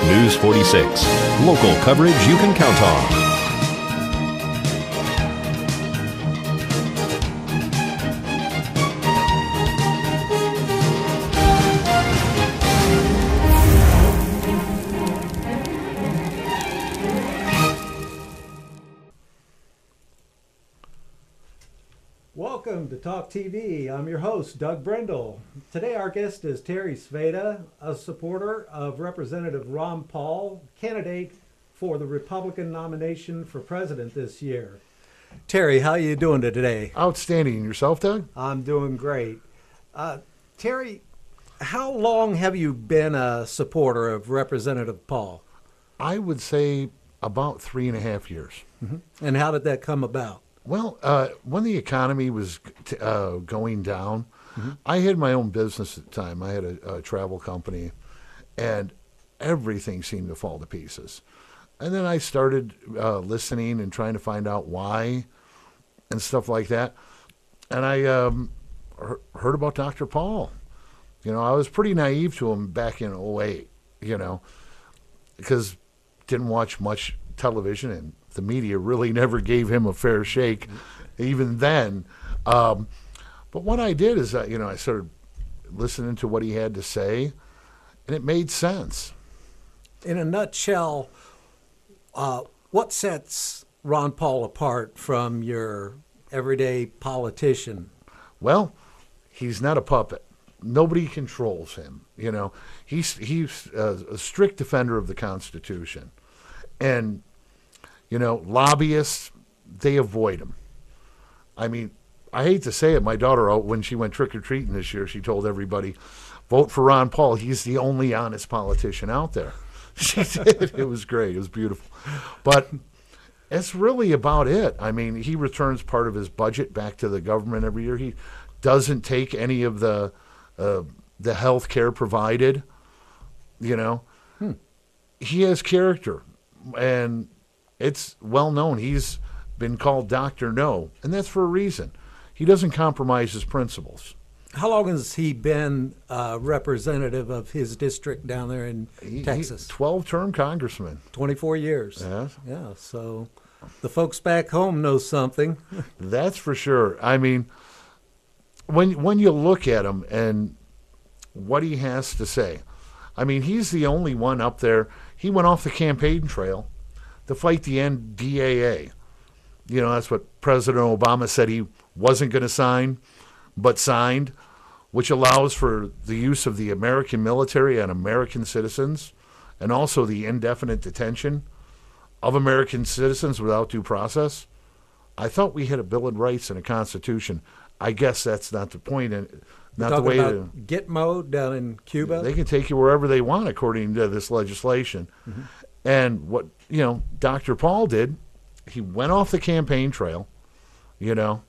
News 46. Local coverage you can count on. Welcome to Talk TV. I'm your host, Doug Brendel. Today our guest is Terry Svedja, a supporter of Representative Ron Paul, candidate for the Republican nomination for president this year. Terry, how are you doing today? Outstanding. Yourself, Doug? I'm doing great. Terry, how long have you been a supporter of Representative Paul? I would say about 3.5 years. Mm-hmm. And how did that come about? Well, when the economy was going down, I had my own business at the time. I had a travel company, and everything seemed to fall to pieces. And then I started listening and trying to find out why and stuff like that. And I heard about Dr. Paul. You know, I was pretty naive to him back in '08, you know, because didn't watch much television, and the media really never gave him a fair shake, even then. But what I did is, I started listening to what he had to say, and it made sense. In a nutshell, what sets Ron Paul apart from your everyday politician? Well, he's not a puppet. Nobody controls him. You know, he's a strict defender of the Constitution, and you know, lobbyists, they avoid him. I mean, I hate to say it, my daughter, when she went trick-or-treating this year, she told everybody, vote for Ron Paul. He's the only honest politician out there. She did. It was great. It was beautiful. But that's really about it. I mean, he returns part of his budget back to the government every year. He doesn't take any of the health care provided, you know. He has character, and it's well known. He's been called Dr. No, and that's for a reason. He doesn't compromise his principles. How long has he been representative of his district down there in Texas? 12-term congressman. 24 years. Yes. Yeah, so the folks back home know something. That's for sure. I mean, when you look at him and what he has to say, I mean, he's the only one up there. He went off the campaign trail to fight the NDAA. You know, that's what President Obama said he wasn't going to sign, but signed, which allows for the use of the American military on American citizens, and also the indefinite detention of American citizens without due process. I thought we had a Bill of Rights and a Constitution. I guess that's not the point. Not the way to Gitmo down in Cuba. They can take you wherever they want according to this legislation. And what, you know, Dr. Paul did, he went off the campaign trail, you know,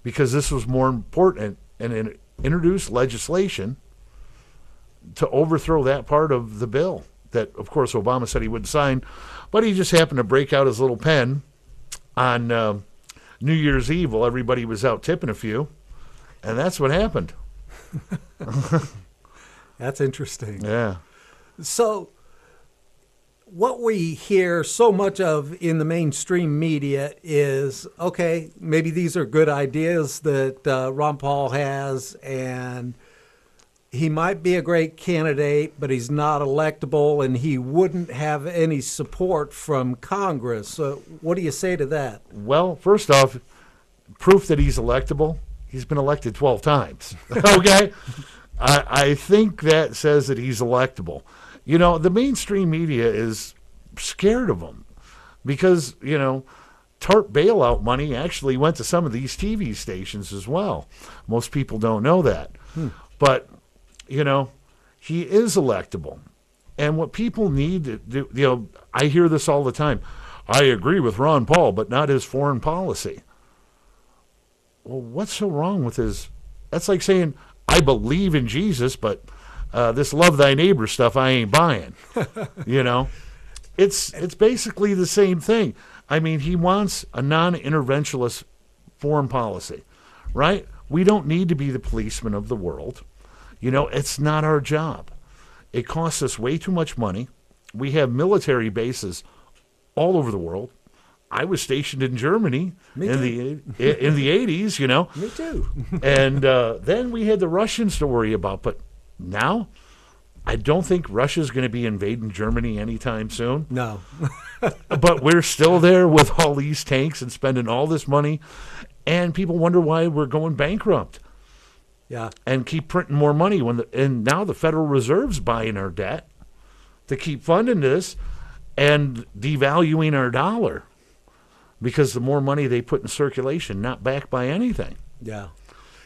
because this was more important, and introduced legislation to overthrow that part of the bill that, of course, Obama said he wouldn't sign, but he just happened to break out his little pen on New Year's Eve while everybody was out tipping a few, and that's what happened. That's interesting. Yeah. So what we hear so much of in the mainstream media is, okay, maybe these are good ideas that Ron Paul has, and he might be a great candidate, but he's not electable, and he wouldn't have any support from Congress. So what do you say to that? Well, first off, proof that he's electable, he's been elected 12 times. Okay? I think that says that he's electable. You know, the mainstream media is scared of him because, you know, TARP bailout money actually went to some of these TV stations as well. Most people don't know that. But, you know, he is electable. And what people need to do, you know, I hear this all the time. I agree with Ron Paul, but not his foreign policy. Well, what's so wrong with his? That's like saying, I believe in Jesus, but this love thy neighbor stuff I ain't buying. You know, it's basically the same thing. I mean, he wants a non-interventionist foreign policy, right? We don't need to be the policeman of the world. You know, it's not our job. It costs us way too much money. we have military bases all over the world. I was stationed in Germany in the 80s, you know. Me too. And then we had the Russians to worry about. But now, I don't think Russia's going to be invading Germany anytime soon. No. But we're still there with all these tanks and spending all this money. And people wonder why we're going bankrupt. Yeah. And keep printing more money. And now the Federal Reserve's buying our debt to keep funding this and devaluing our dollar. Because the more money they put in circulation, not backed by anything. Yeah.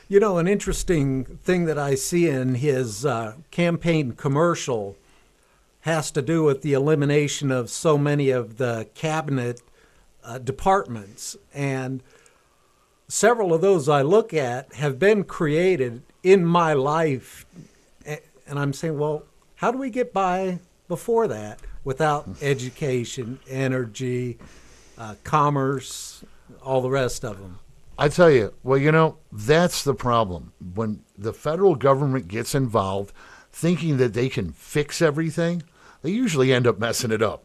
You know, an interesting thing that I see in his campaign commercial has to do with the elimination of so many of the cabinet departments. And several of those I look at have been created in my life. And I'm saying, well, how do we get by before that without education, energy, commerce, all the rest of them? I tell you, well, you know, that's the problem. When the federal government gets involved thinking that they can fix everything, they usually end up messing it up.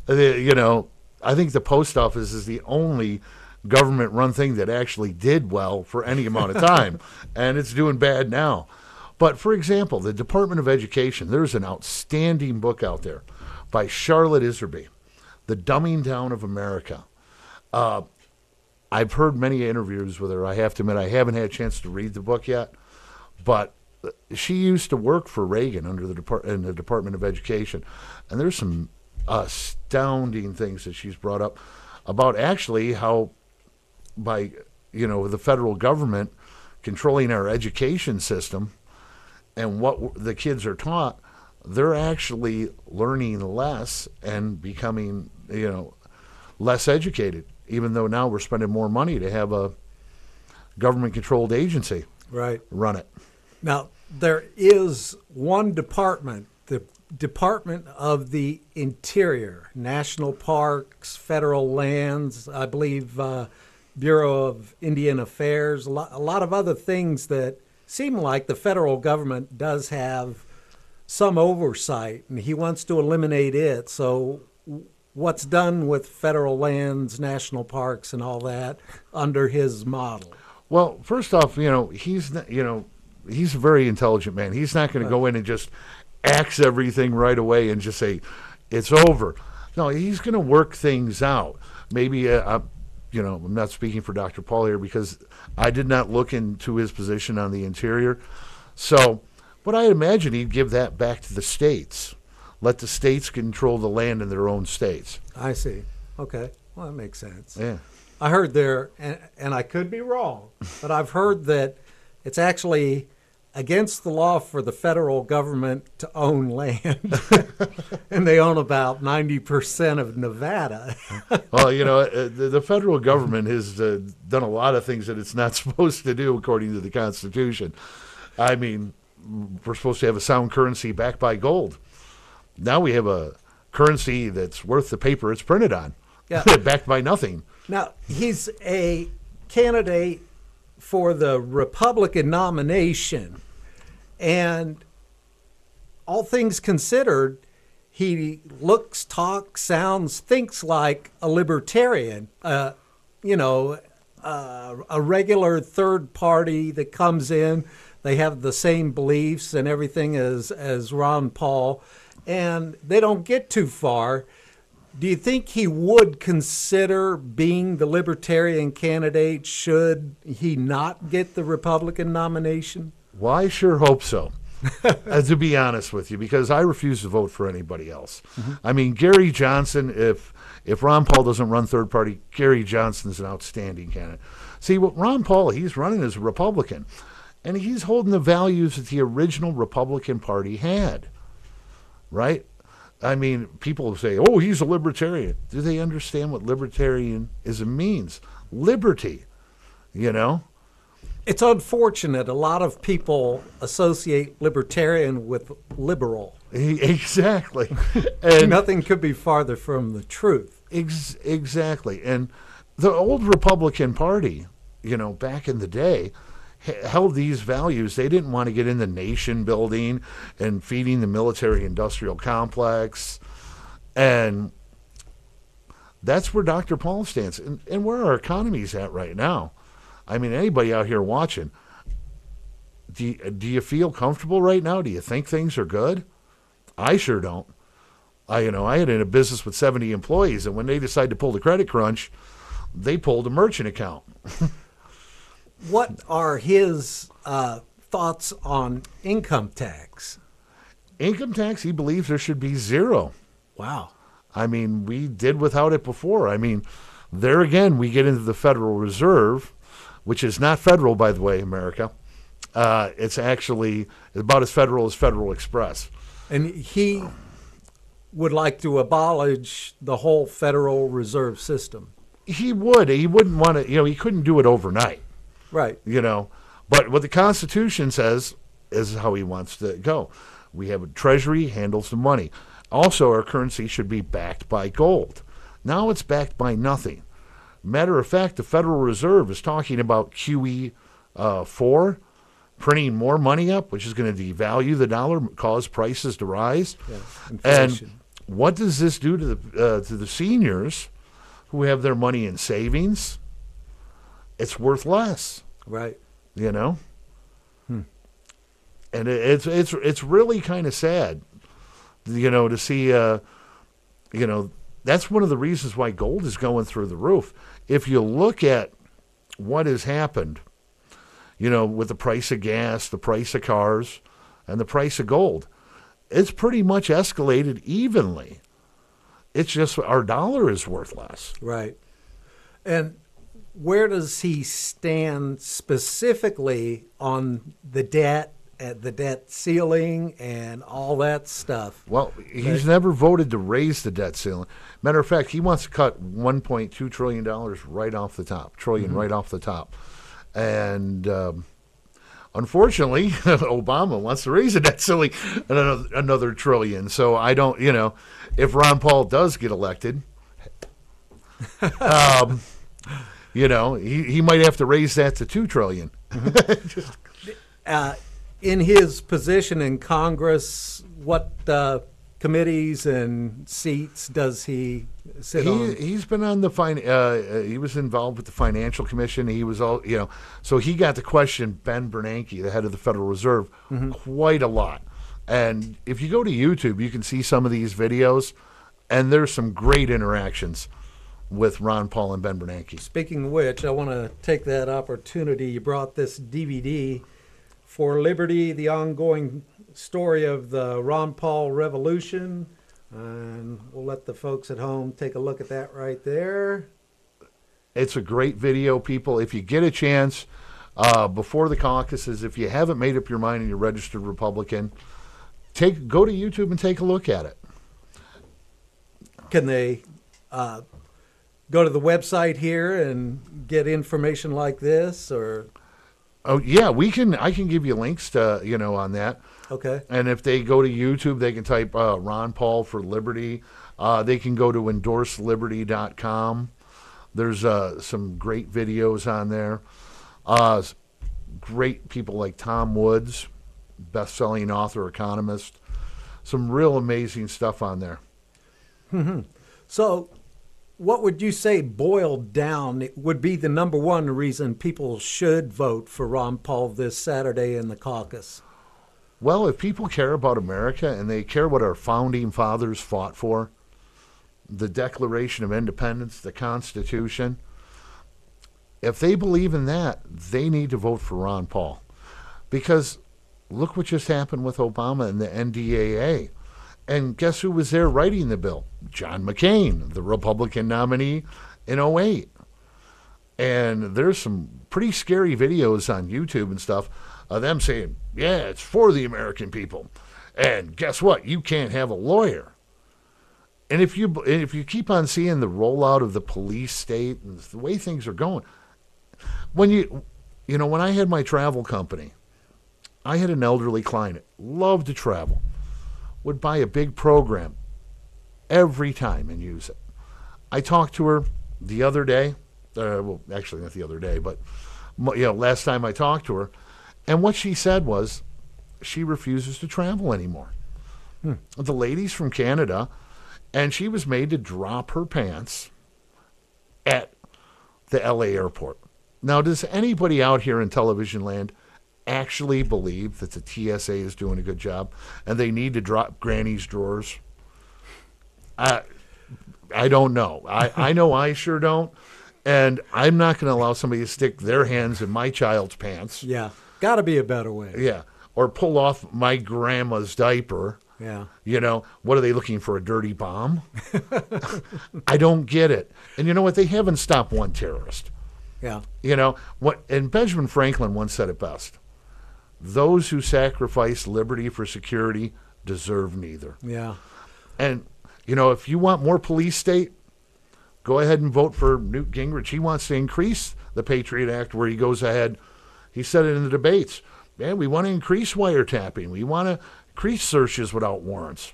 You know, I think the post office is the only government-run thing that actually did well for any amount of time, and it's doing bad now. But, for example, the Department of Education, there's an outstanding book out there by Charlotte Iserby, The Dumbing Down of America. I've heard many interviews with her. I have to admit, I haven't had a chance to read the book yet, but she used to work for Reagan under in the Department of Education, and there's some astounding things that she's brought up about actually how by, you know, the federal government controlling our education system and what the kids are taught, they're actually learning less and becoming, you know, less educated, even though now we're spending more money to have a government-controlled agency run it. Now, there is one department, the Department of the Interior, National Parks, Federal Lands, I believe Bureau of Indian Affairs, a lot of other things that seem like the federal government does have some oversight, and he wants to eliminate it. So what's done with federal lands, national parks, and all that under his model? Well, first off, you know, he's a very intelligent man. He's not going to go in and just axe everything right away and just say it's over. No, he's going to work things out. Maybe, you know, I'm not speaking for Dr. Paul here because I did not look into his position on the Interior. So, but I imagine he'd give that back to the states. Let the states control the land in their own states. I see. Okay. Well, that makes sense. Yeah. I heard there, and I could be wrong, but I've heard that it's actually against the law for the federal government to own land. And they own about 90% of Nevada. Well, you know, the federal government has done a lot of things that it's not supposed to do according to the Constitution. I mean, we're supposed to have a sound currency backed by gold. Now we have a currency that's worth the paper it's printed on, backed by nothing. Now, he's a candidate for the Republican nomination, and all things considered, he looks, talks, sounds, thinks like a libertarian, you know, a regular third party that comes in. They have the same beliefs and everything as Ron Paul, and they don't get too far. Do you think he would consider being the Libertarian candidate should he not get the Republican nomination? Well, I sure hope so, to be honest with you, because I refuse to vote for anybody else. Mm-hmm. I mean, Gary Johnson, if Ron Paul doesn't run third party, Gary Johnson's an outstanding candidate. See, what Ron Paul, he's running as a Republican, and he's holding the values that the original Republican Party had, right? I mean, people say, oh, he's a libertarian. Do they understand what libertarianism means? Liberty, you know? It's unfortunate. A lot of people associate libertarian with liberal. Exactly. And nothing could be farther from the truth. Exactly. And the old Republican Party, you know, back in the day, held these values. They didn't want to get into nation building and feeding the military-industrial complex. And that's where Dr. Paul stands, and where our economy's at right now. I mean, anybody out here watching, do you feel comfortable right now? Do you think things are good? I sure don't. I had in a business with 70 employees, and when they decided to pull the credit crunch, they pulled a merchant account. What are his thoughts on income tax? Income tax, he believes there should be zero. Wow. I mean, we did without it before. I mean, there again, we get into the Federal Reserve, which is not federal, by the way, America. It's actually about as Federal Express. And he would like to abolish the whole Federal Reserve System. He would. He wouldn't want to, he couldn't do it overnight. Right. But what the Constitution says is how he wants to go. We have a treasury, handles the money. Also, our currency should be backed by gold. Now it's backed by nothing. Matter of fact, the Federal Reserve is talking about QE4, printing more money up, which is going to devalue the dollar, cause prices to rise. Yeah, and what does this do to the seniors who have their money in savings? It's worth less. Right. And it's really kind of sad, to see, that's one of the reasons why gold is going through the roof. If you look at what has happened, with the price of gas, the price of cars, and the price of gold, it's pretty much escalated evenly. It's just our dollar is worth less. Right. And where does he stand specifically on the debt, at the debt ceiling, and all that stuff? Well, he's never voted to raise the debt ceiling. Matter of fact, he wants to cut $1.2 trillion right off the top. Right off the top. And unfortunately, Obama wants to raise the debt ceiling another trillion. So I don't, if Ron Paul does get elected, he might have to raise that to $2 trillion. In his position in Congress, what committees and seats does he sit on? He's been on the he was involved with the Financial Commission. He was so he got to question Ben Bernanke, the head of the Federal Reserve, quite a lot. And if you go to YouTube, you can see some of these videos, and there's some great interactions with Ron Paul and Ben Bernanke. Speaking of which, I want to take that opportunity. You brought this DVD, For Liberty, the ongoing story of the Ron Paul Revolution. And we'll let the folks at home take a look at that right there. It's a great video, people. If you get a chance, before the caucuses, if you haven't made up your mind and you're registered Republican, go to YouTube and take a look at it. Can they go to the website here and get information like this, or? Oh yeah, I can give you links to on that. Okay. And if they go to YouTube, they can type Ron Paul for Liberty. They can go to endorseliberty.com. There's some great videos on there. Great people like Tom Woods, best-selling author, economist. Some real amazing stuff on there. So what would you say, boiled down, would be the number one reason people should vote for Ron Paul this Saturday in the caucus? Well, if people care about America and they care what our founding fathers fought for, the Declaration of Independence, the Constitution, if they believe in that, they need to vote for Ron Paul. Because look what just happened with Obama and the NDAA. And guess who was there writing the bill? John McCain, the Republican nominee in 2008. And there's some pretty scary videos on YouTube and stuff of them saying, yeah, it's for the American people. And guess what? You can't have a lawyer. And if you keep on seeing the rollout of the police state and the way things are going, when when I had my travel company, I had an elderly client, loved to travel, would buy a big program every time and use it. I talked to her the other day, well, actually not the other day, but last time I talked to her, and what she said was she refuses to travel anymore. The ladies from Canada, And she was made to drop her pants at the LA airport. Now, does anybody out here in television land actually believe that the TSA is doing a good job and they need to drop Granny's drawers? I don't know. I know I sure don't. And I'm not going to allow somebody to stick their hands in my child's pants. Yeah. Got to be a better way. Yeah. Or pull off my grandma's diaper. Yeah. You know, what are they looking for, a dirty bomb? I don't get it. And you know what? They haven't stopped one terrorist. Yeah. You know, and Benjamin Franklin once said it best. Those who sacrifice liberty for security deserve neither. Yeah. And, you know, if you want more police state, go ahead and vote for Newt Gingrich. He wants to increase the Patriot Act where he goes ahead. He said it in the debates. Man, we want to increase wiretapping. We want to increase searches without warrants.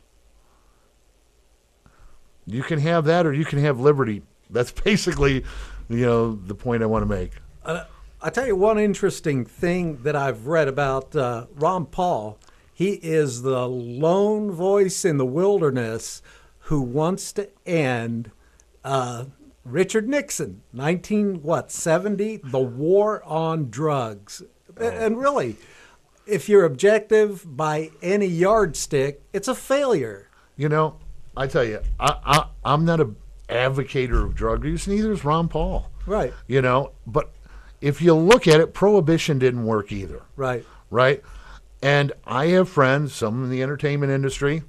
You can have that or you can have liberty. That's basically, you know, the point I want to make. I'll tell you one interesting thing that I've read about Ron Paul. He is the lone voice in the wilderness who wants to end Richard Nixon, 1970, the war on drugs. And really, if you're objective by any yardstick, it's a failure. You know, I tell you, I'm not an advocator of drug use, neither is Ron Paul. Right. You know, but if you look at it, prohibition didn't work either. Right. Right? And I have friends, some in the entertainment industry.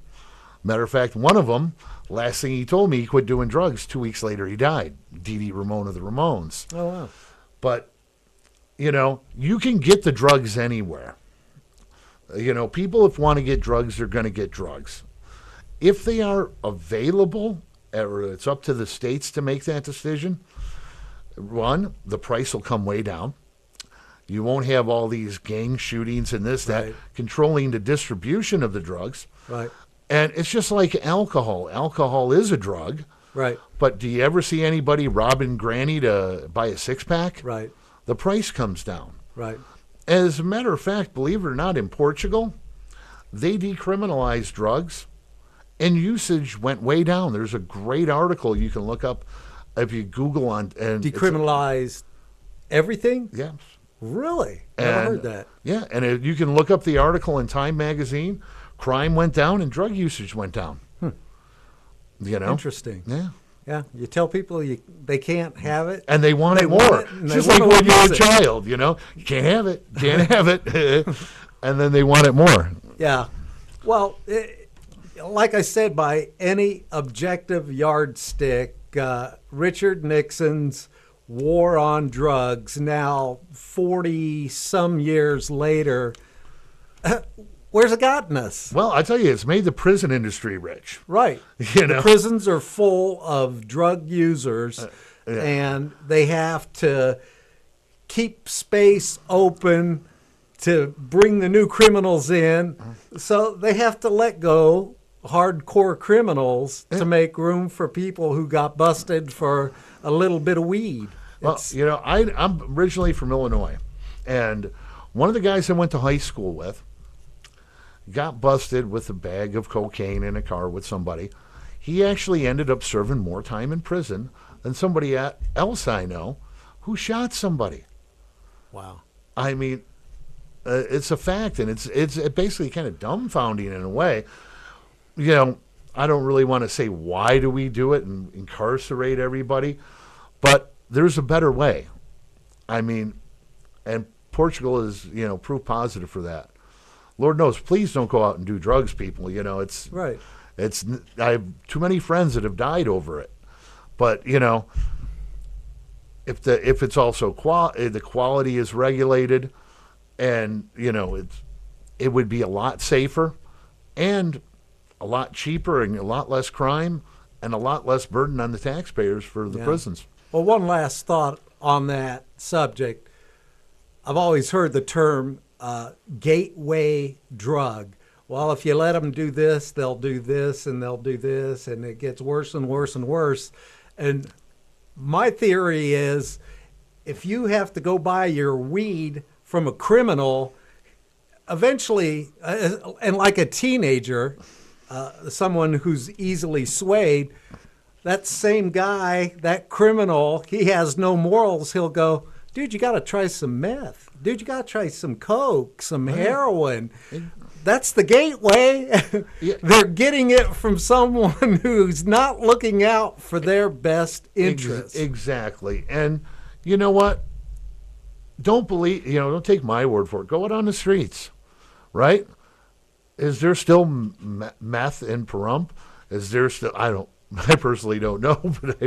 Matter of fact, one of them, last thing he told me, he quit doing drugs. 2 weeks later, he died. Dee Dee Ramone of the Ramones. Oh, wow. But, you know, you can get the drugs anywhere. You know, people, if want to get drugs, they're going to get drugs. If they are available, or it's up to the states to make that decision, one, the price will come way down. You won't have all these gang shootings and this, that, controlling the distribution of the drugs. Right. And it's just like alcohol. Alcohol is a drug. Right. But do you ever see anybody robbing Granny to buy a six-pack? Right. The price comes down. Right. As a matter of fact, believe it or not, in Portugal, they decriminalized drugs, and usage went way down. There's a great article you can look up if you Google on. And decriminalized everything? Yes. Really? Never heard that. Yeah, and you can look up the article in Time magazine. Crime went down and drug usage went down. You know? Interesting. Yeah. Yeah. You tell people they can't have it. And they want it more. Just like when you're a child, you know? You can't have it. Can't have it. And then they want it more. Yeah. Well, like I said, by any objective yardstick, Richard Nixon's war on drugs, now 40-some years later, where's it gotten us? Well, I tell you, it's made the prison industry rich. Right. You know? The prisons are full of drug users, and they have to keep space open to bring the new criminals in. So they have to let go hardcore criminals to make room for people who got busted for a little bit of weed. Well, you know, I'm originally from Illinois, and one of the guys I went to high school with got busted with a bag of cocaine in a car with somebody. He actually ended up serving more time in prison than somebody else I know who shot somebody. Wow. I mean, it's a fact, and it's basically kind of dumbfounding in a way. You know, I don't really want to say why do we do it and incarcerate everybody, but there's a better way. I mean, and Portugal is, you know, proof positive for that. Lord knows, please don't go out and do drugs, people. You know, it's right. I have too many friends that have died over it. But you know, if it's also the quality is regulated, and you know, it would be a lot safer, and a lot cheaper, and a lot less crime, and a lot less burden on the taxpayers for the prisons. Well, one last thought on that subject. I've always heard the term gateway drug. Well, if you let them do this, they'll do this, and they'll do this, and it gets worse and worse and worse. And my theory is if you have to go buy your weed from a criminal, eventually, and like a teenager, someone who's easily swayed, that same guy, that criminal, he has no morals. He'll go, dude, you got to try some meth. Dude, you got to try some coke, some heroin. That's the gateway. Yeah. They're getting it from someone who's not looking out for their best interests. Exactly. And you know what? Don't take my word for it. Go out on the streets, right? Is there still meth in Pahrump? Is there still, I personally don't know, but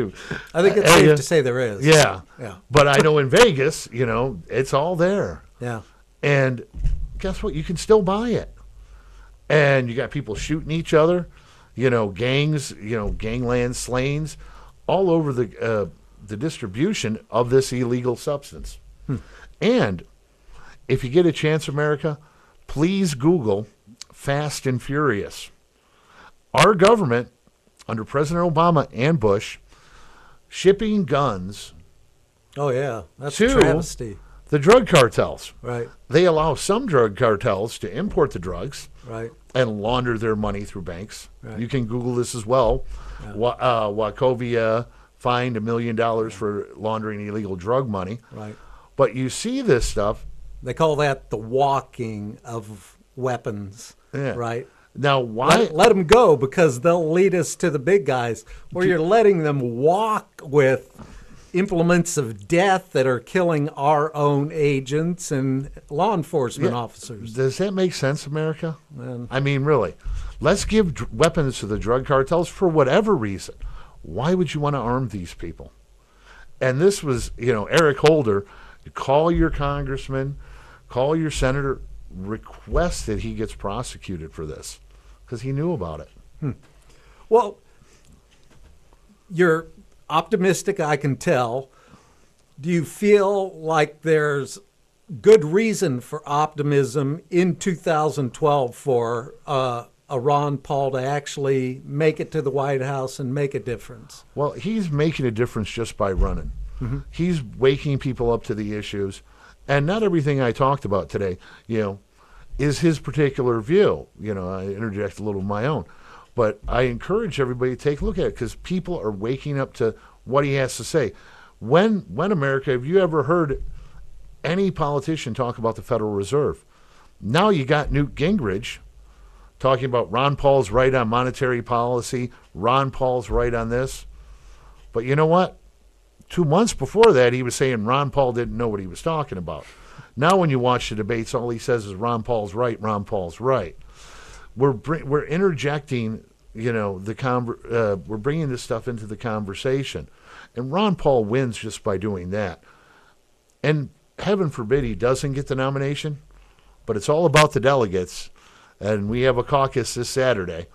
I think it's safe to say there is. Yeah. Yeah. But I know in Vegas, it's all there. Yeah. And guess what? You can still buy it. And you got people shooting each other, gangs, gangland slayings, all over the distribution of this illegal substance. And if you get a chance, America, please Google Fast and Furious. Our government, under President Obama and Bush, shipping guns. Oh, yeah. That's to a travesty. The drug cartels. Right. They allow some drug cartels to import the drugs. Right. And launder their money through banks. Right. You can Google this as well. Yeah. Wachovia fined $1 million for laundering illegal drug money. Right. But you see this stuff. They call that the walking of weapons. Yeah. Right. Now, why? Let them go, because they'll lead us to the big guys. Or you're letting them walk with implements of death that are killing our own agents and law enforcement officers. Does that make sense, America? Man. I mean, really. Let's give weapons to the drug cartels for whatever reason. Why would you want to arm these people? And this was, Eric Holder. Call your congressman, call your senator, request that he gets prosecuted for this, because he knew about it. Well, you're optimistic, I can tell. Do you feel like there's good reason for optimism in 2012 for a Ron Paul to actually make it to the White House and make a difference? Well, he's making a difference just by running. Mm-hmm. He's waking people up to the issues. And not everything I talked about today, is his particular view. I interject a little of my own. But I encourage everybody to take a look at it, because people are waking up to what he has to say. When America, have you ever heard any politician talk about the Federal Reserve? Now you got Newt Gingrich talking about Ron Paul's right on monetary policy, Ron Paul's right on this. But you know what? 2 months before that, he was saying Ron Paul didn't know what he was talking about. Now when you watch the debates, all he says is Ron Paul's right, Ron Paul's right. We're interjecting, we're bringing this stuff into the conversation. And Ron Paul wins just by doing that. And heaven forbid he doesn't get the nomination, but it's all about the delegates. And we have a caucus this Saturday.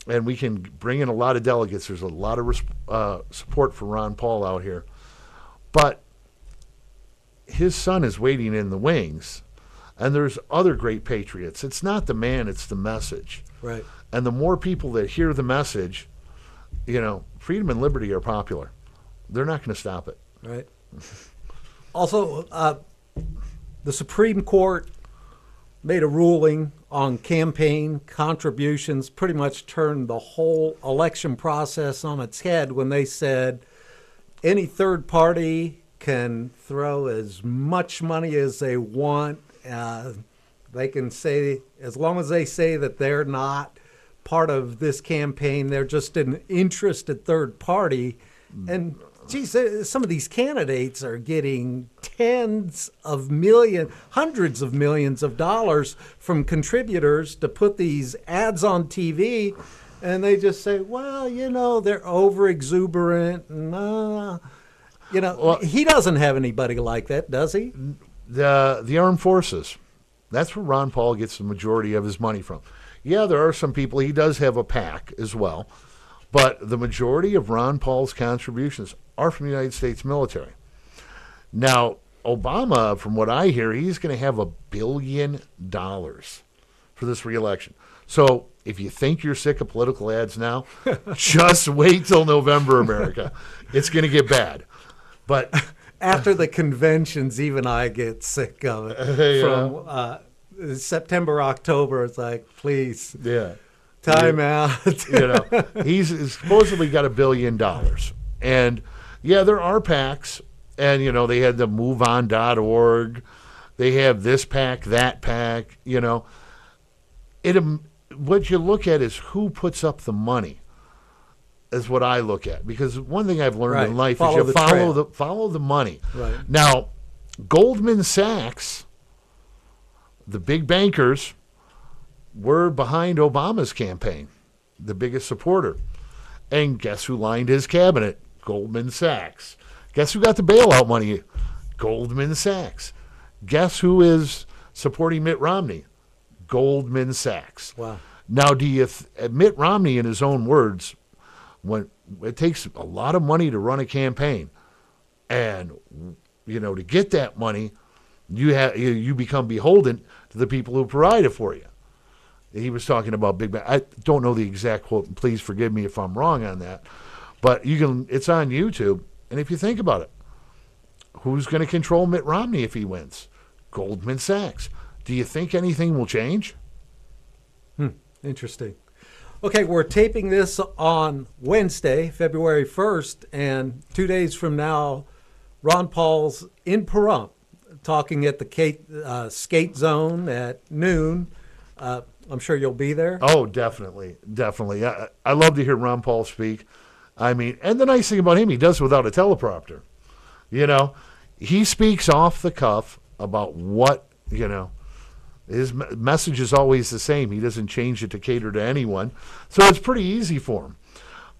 And we can bring in a lot of delegates. There's a lot of support for Ron Paul out here. But his son is waiting in the wings. And there's other great patriots. It's not the man, it's the message. Right. And the more people that hear the message, freedom and liberty are popular. They're not going to stop it. Right. Also, the Supreme Court made a ruling on campaign contributions, pretty much turned the whole election process on its head when they said any third party can throw as much money as they want. They can say, as long as they say that they're not part of this campaign, they're just an interested third party. And geez, some of these candidates are getting hundreds of millions of dollars from contributors to put these ads on TV, and they just say, well, they're over exuberant. Well, he doesn't have anybody like that, does he? The armed forces. That's where Ron Paul gets the majority of his money from. Yeah, there are some people. He does have a PAC as well. But the majority of Ron Paul's contributions are from the United States military. Now, Obama, from what I hear, he's going to have $1 billion for this reelection. So if you think you're sick of political ads now, just wait till November, America. It's going to get bad. But after the conventions, even I get sick of it. September, October, it's like, please, Yeah. time out. He's supposedly got $1 billion. And, yeah, there are PACs. And, they had the MoveOn.org. They have this PAC, that PAC, What you look at is who puts up the money is what I look at. Because one thing I've learned in life is you follow the money. Right. Now, Goldman Sachs, the big bankers, were behind Obama's campaign, the biggest supporter. And guess who lined his cabinet? Goldman Sachs. Guess who got the bailout money? Goldman Sachs. Guess who is supporting Mitt Romney? Goldman Sachs. Wow. Now, do you Mitt Romney, in his own words, when it takes a lot of money to run a campaign, and to get that money, you become beholden to the people who provide it for you. He was talking about big. I don't know the exact quote, and please forgive me if I'm wrong on that. But it's on YouTube, and if you think about it, who's going to control Mitt Romney if he wins? Goldman Sachs. Do you think anything will change? Interesting. Okay, we're taping this on Wednesday, February 1st, and 2 days from now, Ron Paul's in Pahrump, talking at the skate zone at noon. I'm sure you'll be there. Oh, definitely. Definitely. I love to hear Ron Paul speak. I mean, and the nice thing about him, he does it without a teleprompter. He speaks off the cuff about what, his message is always the same. He doesn't change it to cater to anyone. So it's pretty easy for him.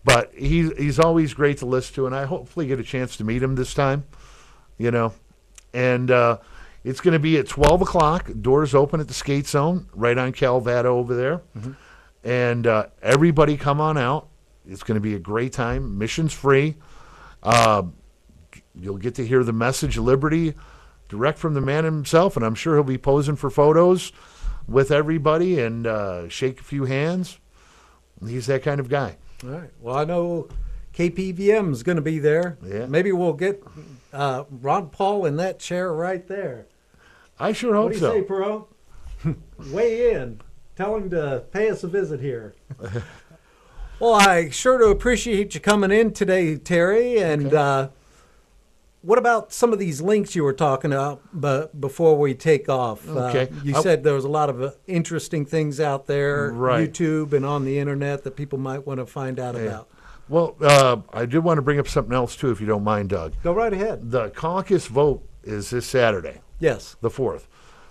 But he's always great to listen to, and I hopefully get a chance to meet him this time, And it's going to be at 12 o'clock. Doors open at the skate zone, right on Calvada over there. Mm-hmm. And everybody come on out. It's going to be a great time. Admission's free. You'll get to hear the message of liberty direct from the man himself, and I'm sure he'll be posing for photos with everybody and shake a few hands. He's that kind of guy. All right. Well, I know KPVM is going to be there. Yeah. Maybe we'll get Ron Paul in that chair right there. I sure hope so. What do you say, Pahrump? Weigh in. Tell him to pay us a visit here. Well, I sure do appreciate you coming in today, Terry. And what about some of these links you were talking about before we take off? Okay. You said there was a lot of interesting things out there, right. YouTube and on the internet that people might want to find out about. Well, I did want to bring up something else, too, if you don't mind, Doug. Go right ahead. The caucus vote is this Saturday. Yes. The 4th.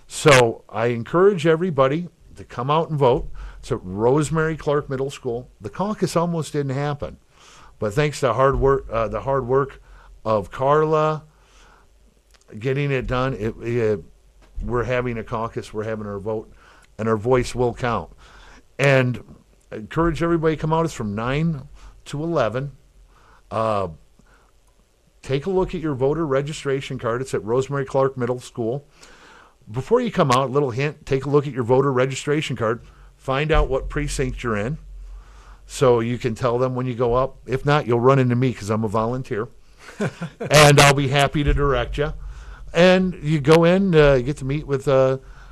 So I encourage everybody to come out and vote. It's at Rosemary Clark Middle School. The caucus almost didn't happen, but thanks to the hard work of Carla getting it done, we're having a caucus, we're having our vote, and our voice will count. And I encourage everybody to come out. It's from 9 to 11. Take a look at your voter registration card. It's at Rosemary Clark Middle School. Before you come out, a little hint, take a look at your voter registration card. Find out what precinct you're in so you can tell them when you go up. If not, you'll run into me because I'm a volunteer. And I'll be happy to direct you. And you go in, you get to meet with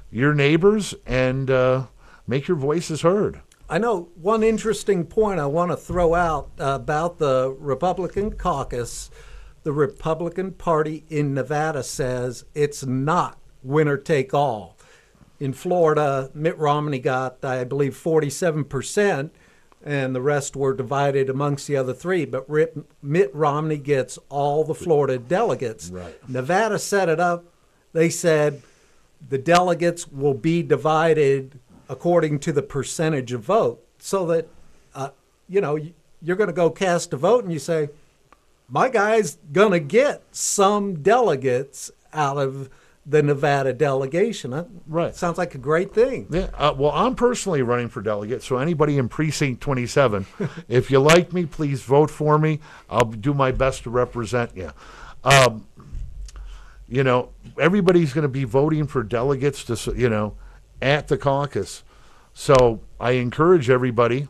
your neighbors and make your voices heard. I know one interesting point I want to throw out about the Republican caucus. The Republican Party in Nevada says it's not winner take all. In Florida, Mitt Romney got, I believe, 47%, and the rest were divided amongst the other three. But Mitt Romney gets all the Florida delegates. Right. Nevada set it up. They said the delegates will be divided according to the percentage of vote, so that, you're going to go cast a vote and you say, my guy's going to get some delegates out of the Nevada delegation. Right. Sounds like a great thing. Yeah. Well, I'm personally running for delegate, so anybody in Precinct 27, if you like me, please vote for me. I'll do my best to represent you. Everybody's going to be voting for delegates to, at the caucus. So I encourage everybody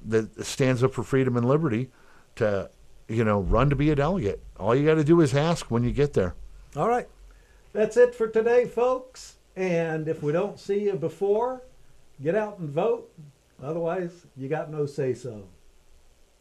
that stands up for freedom and liberty to, run to be a delegate. All you got to do is ask when you get there. All right. That's it for today, folks. And if we don't see you before, get out and vote. Otherwise, you got no say-so.